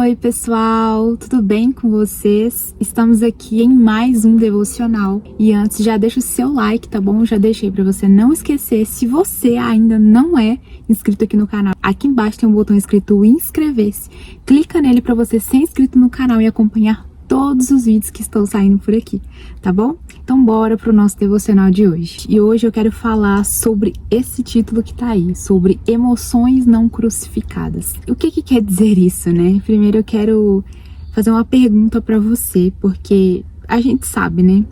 Oi pessoal, tudo bem com vocês? Estamos aqui em mais um devocional e antes já deixa o seu like, tá bom? Já deixei para você não esquecer. Se você ainda não é inscrito aqui no canal, aqui embaixo tem um botão escrito inscrever-se. Clica nele para você ser inscrito no canal e acompanhar todos os vídeos que estão saindo por aqui, tá bom? Então bora pro nosso devocional de hoje. E hoje eu quero falar sobre esse título que tá aí, sobre emoções não crucificadas. O que quer dizer isso, né? Primeiro eu quero fazer uma pergunta pra você, porque a gente sabe, né?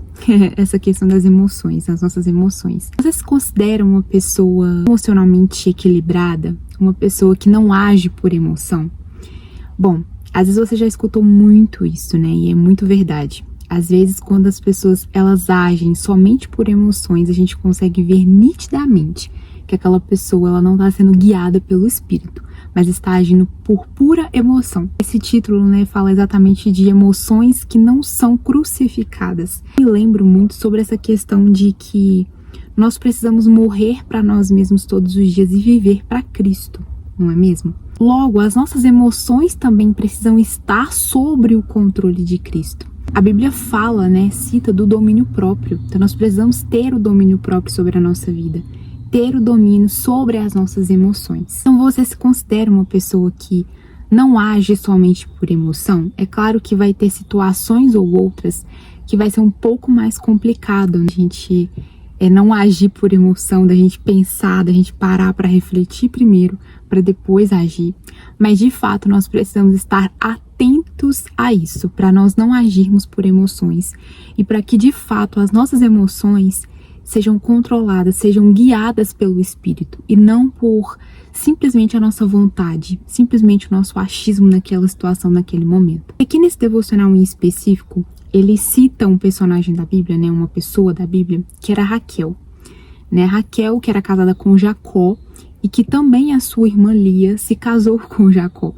Essa questão das emoções, das nossas emoções. Você se considera uma pessoa emocionalmente equilibrada? Uma pessoa que não age por emoção? Bom, às vezes você já escutou muito isso, né? E é muito verdade. Às vezes, quando as pessoas elas agem somente por emoções, a gente consegue ver nitidamente que aquela pessoa ela não está sendo guiada pelo espírito, mas está agindo por pura emoção. Esse título, né, fala exatamente de emoções que não são crucificadas. Me lembro muito sobre essa questão de que nós precisamos morrer para nós mesmos todos os dias e viver para Cristo, não é mesmo? Logo, as nossas emoções também precisam estar sobre o controle de Cristo. A Bíblia fala, né, cita do domínio próprio. Então nós precisamos ter o domínio próprio sobre a nossa vida, ter o domínio sobre as nossas emoções. Então você se considera uma pessoa que não age somente por emoção? É claro que vai ter situações ou outras que vai ser um pouco mais complicado a gente não agir por emoção, da gente pensar, da gente parar para refletir primeiro, para depois agir. Mas de fato nós precisamos estar atentos a isso, para nós não agirmos por emoções e para que de fato as nossas emoções sejam controladas, sejam guiadas pelo Espírito e não por simplesmente a nossa vontade, simplesmente o nosso achismo naquela situação, naquele momento. Aqui nesse devocional em específico, ele cita um personagem da Bíblia, né, uma pessoa da Bíblia, que era Raquel. Né? Raquel, que era casada com Jacó, e que também a sua irmã Lia se casou com Jacó.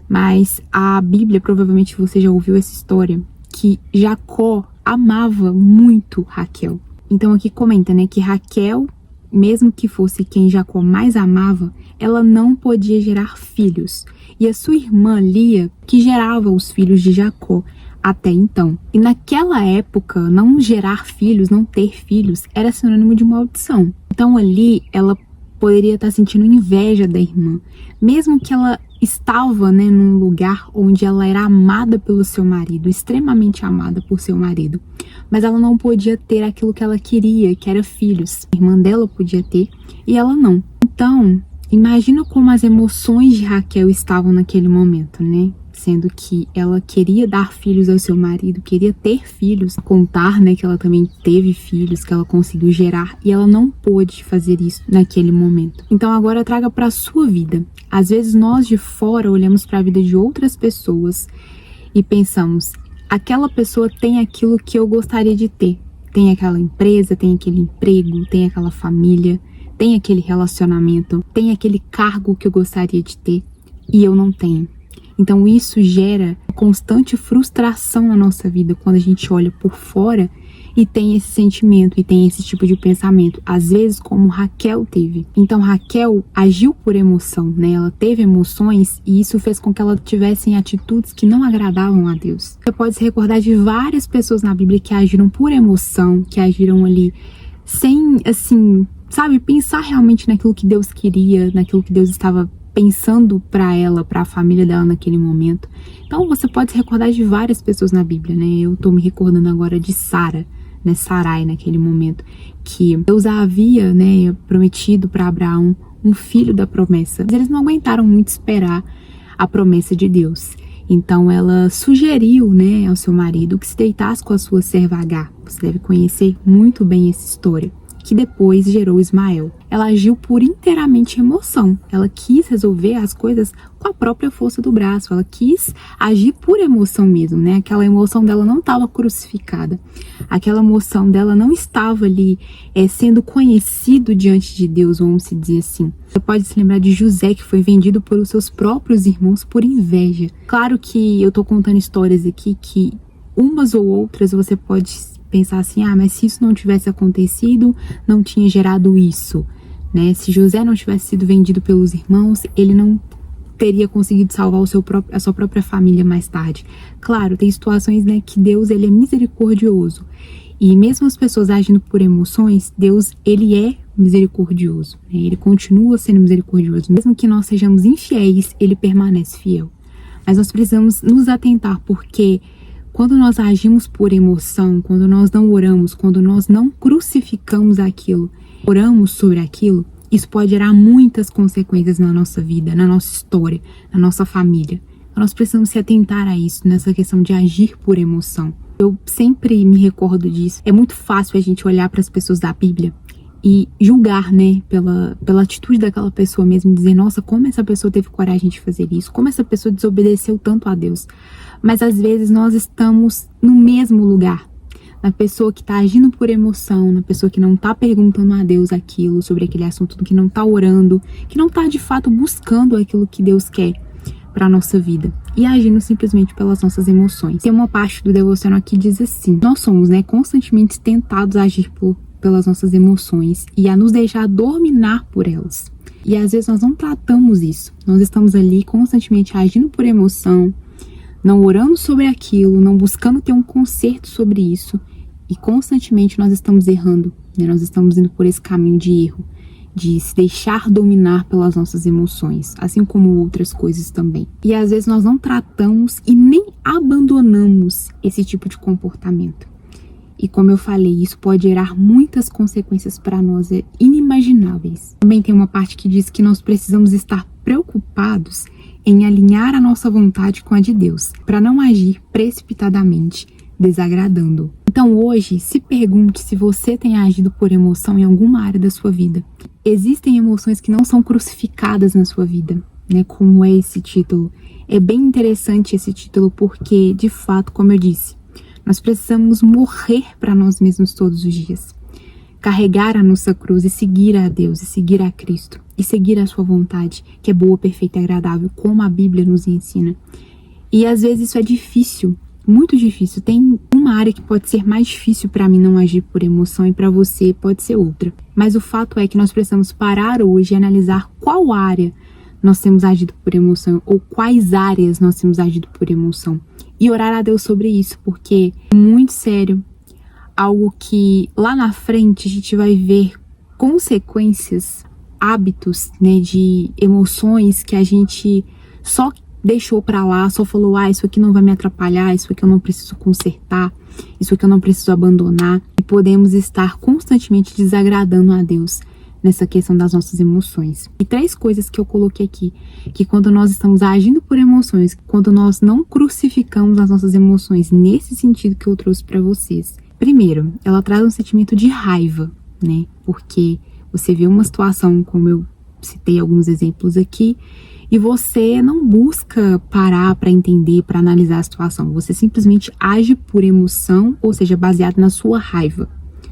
Mas a Bíblia, provavelmente você já ouviu essa história, que Jacó amava muito Raquel. Então aqui comenta, né, que Raquel, mesmo que fosse quem Jacó mais amava, ela não podia gerar filhos. E a sua irmã Lia, que gerava os filhos de Jacó até então. E naquela época, não gerar filhos, não ter filhos, era sinônimo de maldição. Então ali, ela poderia estar sentindo inveja da irmã. Mesmo que ela estava, né, num lugar onde ela era amada pelo seu marido, extremamente amada por seu marido. Mas ela não podia ter aquilo que ela queria, que era filhos. A irmã dela podia ter e ela não. Então, imagina como as emoções de Raquel estavam naquele momento, né? Sendo que ela queria dar filhos ao seu marido, queria ter filhos, contar, né, que ela também teve filhos, que ela conseguiu gerar, e ela não pôde fazer isso naquele momento. Então agora traga para a sua vida. Às vezes nós de fora olhamos para a vida de outras pessoas e pensamos, aquela pessoa tem aquilo que eu gostaria de ter. Tem aquela empresa, tem aquele emprego, tem aquela família, tem aquele relacionamento, tem aquele cargo que eu gostaria de ter e eu não tenho. Então isso gera constante frustração na nossa vida quando a gente olha por fora e tem esse sentimento e tem esse tipo de pensamento, às vezes como Raquel teve. Então Raquel agiu por emoção, né? Ela teve emoções e isso fez com que ela tivesse atitudes que não agradavam a Deus. Você pode se recordar de várias pessoas na Bíblia que agiram por emoção, que agiram ali sem, assim, sabe, pensar realmente naquilo que Deus queria, naquilo que Deus estava pensando para ela, para a família dela naquele momento. Então você pode se recordar de várias pessoas na Bíblia, né? Eu tô me recordando agora de Sara, né? Sarai naquele momento, que Deus havia, né, prometido para Abraão um filho da promessa. Mas eles não aguentaram muito esperar a promessa de Deus. Então ela sugeriu, né, ao seu marido que se deitasse com a sua serva Agar. Você deve conhecer muito bem essa história, que depois gerou Ismael. Ela agiu por inteiramente emoção. Ela quis resolver as coisas com a própria força do braço. Ela quis agir por emoção mesmo, né? Aquela emoção dela não estava crucificada. Aquela emoção dela não estava ali sendo conhecido diante de Deus, vamos se dizer assim. Você pode se lembrar de José, que foi vendido pelos seus próprios irmãos por inveja. Claro que eu tô contando histórias aqui que umas ou outras você pode pensar assim, mas se isso não tivesse acontecido, não tinha gerado isso, né? Se José não tivesse sido vendido pelos irmãos, ele não teria conseguido salvar a sua própria família mais tarde. Claro, tem situações, né, que Deus, ele é misericordioso. E mesmo as pessoas agindo por emoções, Deus, ele é misericordioso, né? Ele continua sendo misericordioso. Mesmo que nós sejamos infiéis, ele permanece fiel. Mas nós precisamos nos atentar, porque quando nós agimos por emoção, quando nós não oramos, quando nós não crucificamos aquilo, oramos sobre aquilo, isso pode gerar muitas consequências na nossa vida, na nossa história, na nossa família. Então, nós precisamos se atentar a isso, nessa questão de agir por emoção. Eu sempre me recordo disso. É muito fácil a gente olhar para as pessoas da Bíblia e julgar, né, pela atitude daquela pessoa mesmo, dizer, nossa, como essa pessoa teve coragem de fazer isso, como essa pessoa desobedeceu tanto a Deus. Mas às vezes nós estamos no mesmo lugar, na pessoa que está agindo por emoção, na pessoa que não está perguntando a Deus aquilo, sobre aquele assunto, que não está orando, que não está de fato buscando aquilo que Deus quer para a nossa vida, e agindo simplesmente pelas nossas emoções. Tem uma parte do devocional que diz assim: nós somos, né, constantemente tentados a agir pelas nossas emoções e a nos deixar dominar por elas. E às vezes nós não tratamos isso. Nós estamos ali constantemente agindo por emoção, não orando sobre aquilo, não buscando ter um conserto sobre isso, e constantemente nós estamos errando, né? Nós estamos indo por esse caminho de erro, de se deixar dominar pelas nossas emoções, assim como outras coisas também. E às vezes nós não tratamos e nem abandonamos esse tipo de comportamento. E como eu falei, isso pode gerar muitas consequências para nós inimagináveis. Também tem uma parte que diz que nós precisamos estar preocupados em alinhar a nossa vontade com a de Deus, para não agir precipitadamente, desagradando. Então hoje, se pergunte se você tem agido por emoção em alguma área da sua vida. Existem emoções que não são crucificadas na sua vida, né? Como é esse título. É bem interessante esse título porque, de fato, como eu disse, nós precisamos morrer para nós mesmos todos os dias. Carregar a nossa cruz e seguir a Deus, e seguir a Cristo, e seguir a sua vontade, que é boa, perfeita e agradável, como a Bíblia nos ensina. E às vezes isso é difícil, muito difícil. Tem uma área que pode ser mais difícil para mim não agir por emoção e para você pode ser outra. Mas o fato é que nós precisamos parar hoje e analisar qual área nós temos agido por emoção ou quais áreas nós temos agido por emoção. E orar a Deus sobre isso, porque é muito sério. Algo que lá na frente a gente vai ver consequências, hábitos, né, de emoções que a gente só deixou pra lá, só falou, isso aqui não vai me atrapalhar, isso aqui eu não preciso consertar, isso aqui eu não preciso abandonar. E podemos estar constantemente desagradando a Deus nessa questão das nossas emoções. E 3 coisas que eu coloquei aqui, que quando nós estamos agindo por emoções, quando nós não crucificamos as nossas emoções, nesse sentido que eu trouxe pra vocês. Primeiro, ela traz um sentimento de raiva, né? Porque você vê uma situação, como eu citei alguns exemplos aqui, e você não busca parar para entender, para analisar a situação. Você simplesmente age por emoção, ou seja, baseado na sua raiva,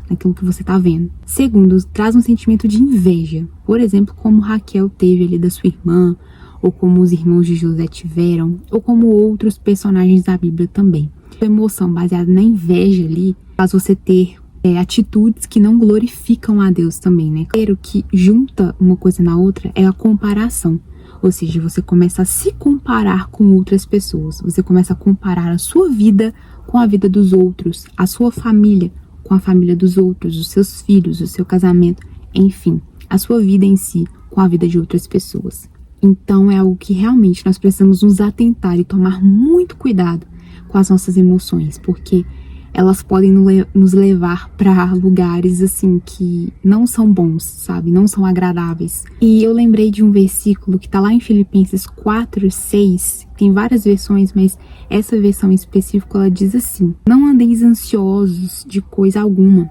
naquilo que você tá vendo. Segundo, traz um sentimento de inveja. Por exemplo, como Raquel teve ali da sua irmã, ou como os irmãos de José tiveram, ou como outros personagens da Bíblia também. A emoção baseada na inveja ali faz você ter atitudes que não glorificam a Deus também, né? Claro que junta uma coisa na outra é a comparação. Ou seja, você começa a se comparar com outras pessoas. Você começa a comparar a sua vida com a vida dos outros, a sua família com a família dos outros, os seus filhos, o seu casamento, enfim, a sua vida em si com a vida de outras pessoas. Então é algo que realmente nós precisamos nos atentar e tomar muito cuidado com as nossas emoções, porque elas podem nos levar para lugares assim que não são bons, sabe? Não são agradáveis. E eu lembrei de um versículo que tá lá em Filipenses 4:6, tem várias versões, mas essa versão em específico ela diz assim: não andeis ansiosos de coisa alguma,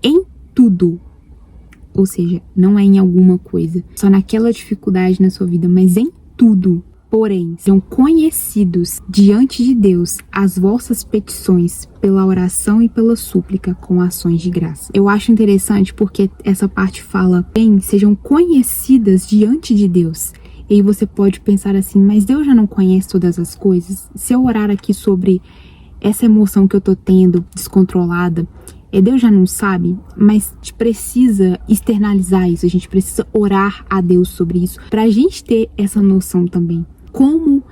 em tudo. Ou seja, não é em alguma coisa, só naquela dificuldade na sua vida, mas em tudo. Porém, sejam conhecidos diante de Deus as vossas petições pela oração e pela súplica com ações de graça. Eu acho interessante porque essa parte fala, sejam conhecidas diante de Deus. E aí você pode pensar assim, mas Deus já não conhece todas as coisas? Se eu orar aqui sobre essa emoção que eu tô tendo descontrolada, Deus já não sabe, mas a gente precisa externalizar isso, a gente precisa orar a Deus sobre isso, pra gente ter essa noção também. Como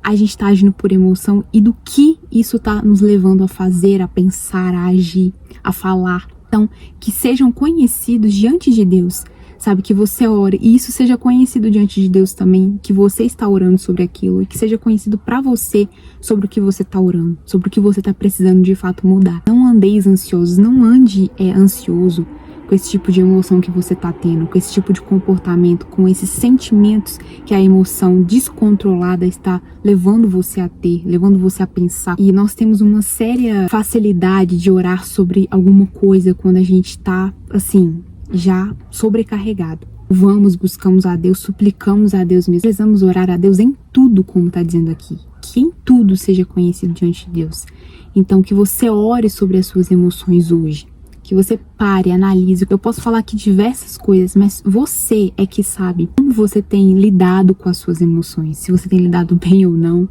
a gente tá agindo por emoção e do que isso tá nos levando a fazer, a pensar, a agir, a falar. Então, que sejam conhecidos diante de Deus, sabe? Que você ore e isso seja conhecido diante de Deus também, que você está orando sobre aquilo e que seja conhecido pra você sobre o que você tá orando, sobre o que você tá precisando de fato mudar. Não andeis ansiosos, não ande ansioso com esse tipo de emoção que você tá tendo, com esse tipo de comportamento, com esses sentimentos que a emoção descontrolada está levando você a ter, levando você a pensar. E nós temos uma séria facilidade de orar sobre alguma coisa quando a gente tá, assim, já sobrecarregado. Buscamos a Deus, suplicamos a Deus mesmo. Precisamos orar a Deus em tudo, como tá dizendo aqui. Que em tudo seja conhecido diante de Deus. Então, que você ore sobre as suas emoções hoje. Que você pare, analise. Eu posso falar aqui diversas coisas, mas você é que sabe como você tem lidado com as suas emoções. Se você tem lidado bem ou não.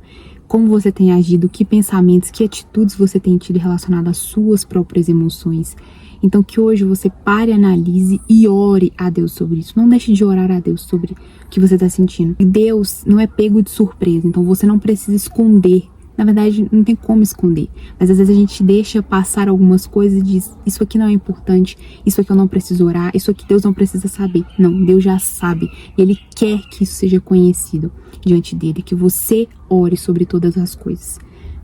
Como você tem agido, que pensamentos, que atitudes você tem tido relacionado às suas próprias emoções. Então que hoje você pare, analise e ore a Deus sobre isso. Não deixe de orar a Deus sobre o que você está sentindo. Deus não é pego de surpresa, então você não precisa esconder. Na verdade, não tem como esconder. Mas às vezes a gente deixa passar algumas coisas e diz, isso aqui não é importante, isso aqui eu não preciso orar, isso aqui Deus não precisa saber. Não, Deus já sabe. E Ele quer que isso seja conhecido diante dele, que você ore sobre todas as coisas.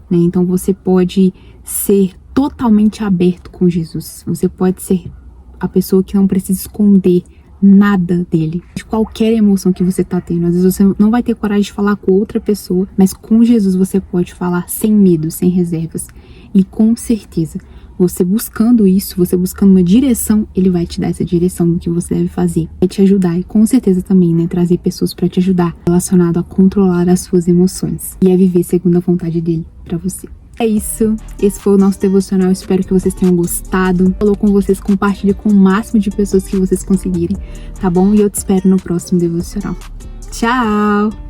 Né? Então você pode ser totalmente aberto com Jesus. Você pode ser a pessoa que não precisa esconder nada dele, de qualquer emoção que você tá tendo. Às vezes você não vai ter coragem de falar com outra pessoa, mas com Jesus você pode falar sem medo, sem reservas. E com certeza, você buscando isso, você buscando uma direção, ele vai te dar essa direção do que você deve fazer. Vai te ajudar e com certeza também, né, trazer pessoas pra te ajudar relacionado a controlar as suas emoções e a viver segundo a vontade dele pra você. É isso, esse foi o nosso devocional, espero que vocês tenham gostado. Falou com vocês, compartilhe com o máximo de pessoas que vocês conseguirem, tá bom? E eu te espero no próximo devocional. Tchau!